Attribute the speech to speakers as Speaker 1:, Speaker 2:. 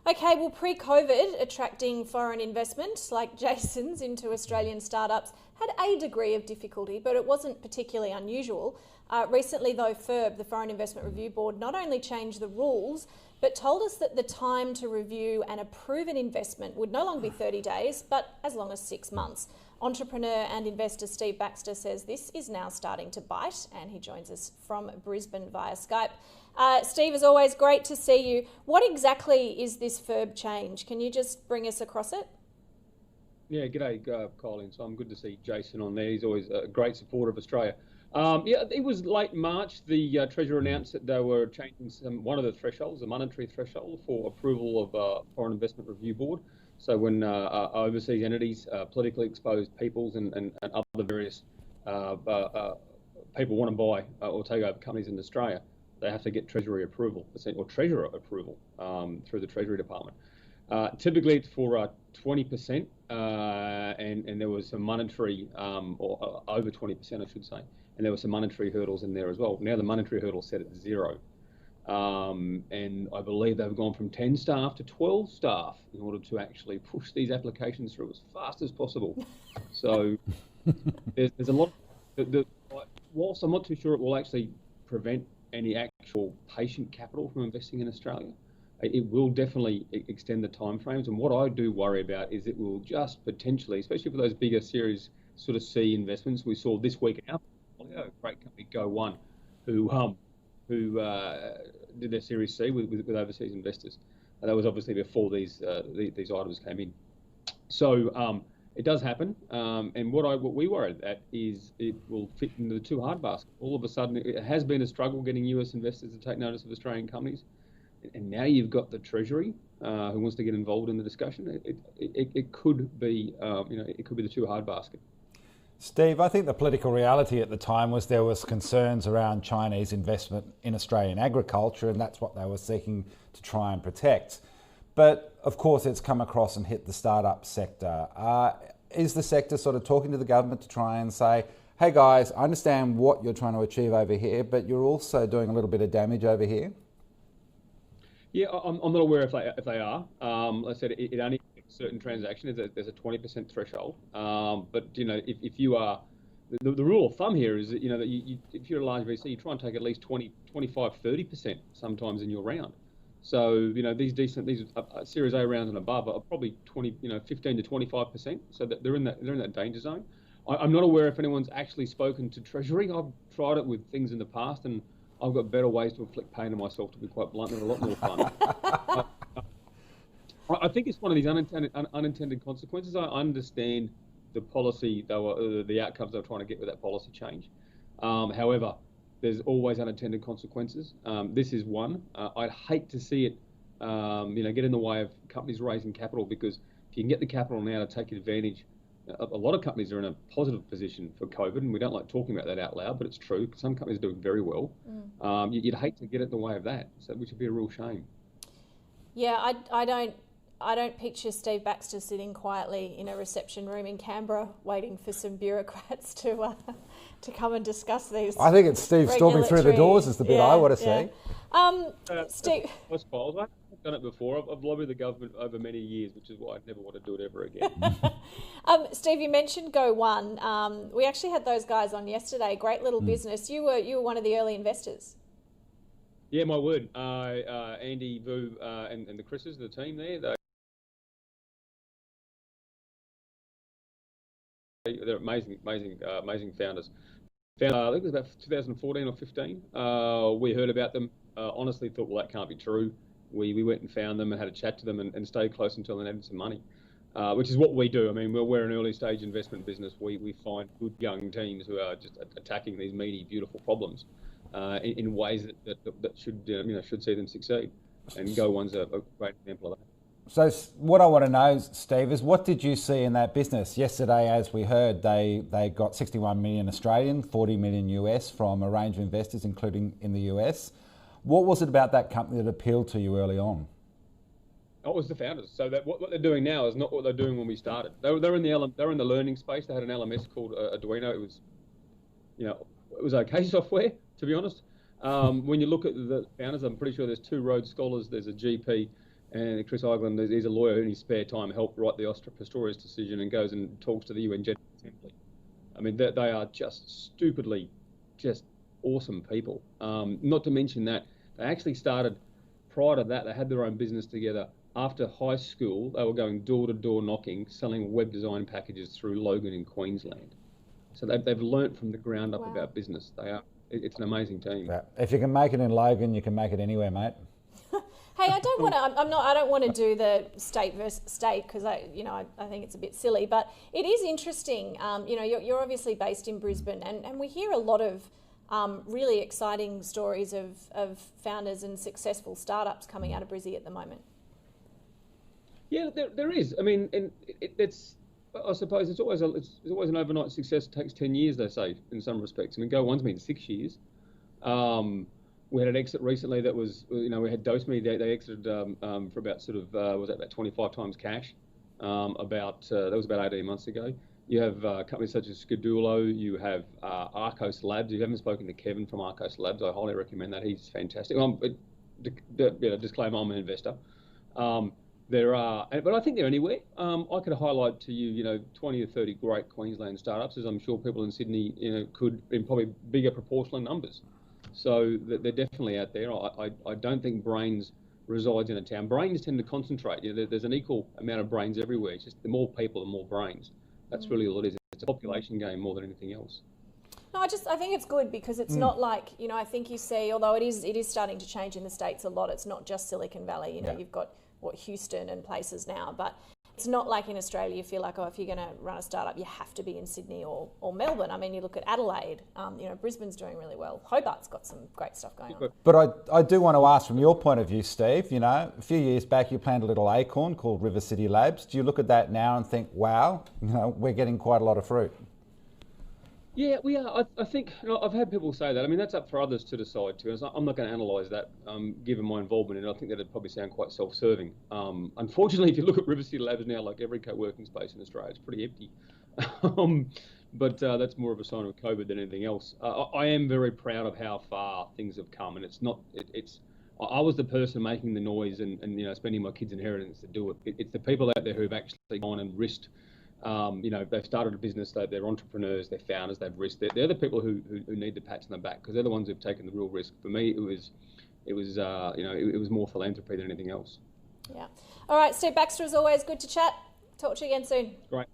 Speaker 1: Okay, well, pre-COVID, attracting foreign investment like Jason's into Australian startups had a degree of difficulty, but it wasn't particularly unusual. Recently, though, FIRB, the Foreign Investment Review Board, not only changed the rules, but told us that the time to review and approve an investment would no longer be 30 days, but as long as 6 months. Entrepreneur and investor Steve Baxter says this is now starting to bite, and he joins us from Brisbane via Skype. Steve, as always, great to see you. What exactly is this FIRB change? Can you just bring us across it?
Speaker 2: Yeah, g'day, Colin. So I'm good to see Jason on there. He's always a great supporter of Australia. Yeah, it was late March. The Treasurer announced that they were changing one of the thresholds, the monetary threshold for approval of Foreign Investment Review Board. So when overseas entities, politically exposed peoples and other various people want to buy or take over companies in Australia, they have to get Treasury approval, or Treasurer approval through the Treasury Department. Typically it's for 20%, and there was some monetary, or over 20%, I should say, and there were some monetary hurdles in there as well. Now the monetary hurdle is set at 0. And I believe they've gone from 10 staff to 12 staff in order to actually push these applications through as fast as possible. So there's a lot. Whilst I'm not too sure it will actually prevent any actual patient capital from investing in Australia, it will definitely extend the timeframes. And what I do worry about is it will just potentially, especially for those bigger Series sort of C investments, we saw this week in our portfolio, a great company, Go1, who did their Series C with overseas investors. And that was obviously before these items came in. So it does happen, and what we worry at is it will fit into the too hard basket. All of a sudden, it has been a struggle getting US investors to take notice of Australian companies, and now you've got the Treasury who wants to get involved in the discussion. It could be, it could be the too hard basket.
Speaker 3: Steve, I think the political reality at the time was there was concerns around Chinese investment in Australian agriculture, and that's what they were seeking to try and protect. But of course, it's come across and hit the startup sector. Is the sector sort of talking to the government to try and say, hey guys, I understand what you're trying to achieve over here, but you're also doing a little bit of damage over here?
Speaker 2: Yeah, I'm not aware if they are. Like I said, it only certain transactions, there's a 20% threshold. But if you are, the rule of thumb here is that that if you're a large VC, you try and take at least 20, 25, 30% sometimes in your round. So these Series A rounds and above are probably 15 to 25%. So that they're in that danger zone. I'm not aware if anyone's actually spoken to Treasury. I've tried it with things in the past, and I've got better ways to inflict pain on myself, to be quite blunt, and a lot more fun. I think it's one of these unintended consequences. I understand the policy, the outcomes they were trying to get with that policy change. However, there's always unintended consequences. This is one. I'd hate to see it, get in the way of companies raising capital, because if you can get the capital now to take advantage, a lot of companies are in a positive position for COVID, and we don't like talking about that out loud, but it's true. Some companies are doing very well. You'd hate to get in the way of that, which would be a real shame.
Speaker 1: Yeah, I don't picture Steve Baxter sitting quietly in a reception room in Canberra waiting for some bureaucrats to come and discuss these.
Speaker 3: I think it's Steve storming through the doors is the bit I want to see.
Speaker 1: Steve,
Speaker 2: I suppose I've done it before. I've lobbied the government over many years, which is why I'd never want to do it ever again.
Speaker 1: Steve, you mentioned Go1. We actually had those guys on yesterday. Great little business. You were one of the early investors.
Speaker 2: Yeah, my word. Andy, Vu, and the Chris's, the team there. They're amazing founders. I think it was about 2014 or 15. We heard about them. Honestly thought, well, that can't be true. We went and found them and had a chat to them and stayed close until they needed some money, which is what we do. I mean, we're an early stage investment business. We find good young teams who are just attacking these meaty, beautiful problems in ways that should see them succeed. And Go1's a great example of that.
Speaker 3: So what I want to know, Steve, is what did you see in that business? Yesterday, as we heard, they got 61 million Australian, 40 million US from a range of investors, including in the US. What was it about that company that appealed to you early on?
Speaker 2: It was the founders. So that what they're doing now is not what they're doing when we started. They're in the learning space. They had an LMS called Arduino. It was okay software, to be honest. When you look at the founders, I'm pretty sure there's 2 Rhodes Scholars, there's a GP, And Chris Ireland, he's a lawyer in his spare time, helped write the Pistorius decision and goes and talks to the UN General Assembly. I mean, they are just stupidly, just awesome people. Not to mention that they actually started, prior to that, they had their own business together. After high school, they were going door-to-door knocking, selling web design packages through Logan in Queensland. So they've learnt from the ground up about business. It's an amazing team.
Speaker 3: Yeah. If you can make it in Logan, you can make it anywhere, mate.
Speaker 1: Hey, I don't want to do the state versus state because I think it's a bit silly, but it is interesting. You're obviously based in Brisbane, and we hear a lot of really exciting stories of founders and successful startups coming out of Brizzy at the moment.
Speaker 2: Yeah, there is. I mean, and it's. I suppose it's always an overnight success. It takes 10 years, they say, in some respects. I mean, Go One's been 6 years. We had an exit recently that was, we had DoseMe. They exited for about about 25 times cash. That was about 18 months ago. You have companies such as Scadulo. You have Arcos Labs. If you haven't spoken to Kevin from Arcos Labs, I highly recommend that. He's fantastic. Disclaimer, I'm an investor. There are, but I think they're anywhere. I could highlight to you, 20 or 30 great Queensland startups, as I'm sure people in Sydney, could in probably bigger proportional numbers. So they're definitely out there. I don't think brains resides in a town. Brains tend to concentrate. There's an equal amount of brains everywhere. It's just the more people, the more brains. That's really all it is. It's a population game more than anything else.
Speaker 1: No, I think it's good because it's not like, I think you see, although it is starting to change in the States a lot. It's not just Silicon Valley. You've got Houston and places now, but it's not like in Australia you feel like, if you're going to run a startup, you have to be in Sydney or Melbourne. I mean, you look at Adelaide, Brisbane's doing really well. Hobart's got some great stuff going on.
Speaker 3: But I do want to ask from your point of view, Steve, a few years back you planted a little acorn called River City Labs. Do you look at that now and think, wow, we're getting quite a lot of fruit?
Speaker 2: Yeah, we are. I think I've had people say that. I mean, that's up for others to decide too. I'm not going to analyse that, given my involvement in it. I think that'd probably sound quite self-serving. Unfortunately, if you look at River City Labs now, like every co-working space in Australia, it's pretty empty. But that's more of a sign of COVID than anything else. I am very proud of how far things have come, and it's not. I was the person making the noise and spending my kids' inheritance to do it. It's the people out there who've actually gone and risked. They've started a business, they're entrepreneurs, they're founders, they've risked. They're the people who need the pats on the back because they're the ones who've taken the real risk. For me, it was more philanthropy than anything else.
Speaker 1: Yeah. All right, Steve Baxter, as always, good to chat. Talk to you again soon.
Speaker 2: Great.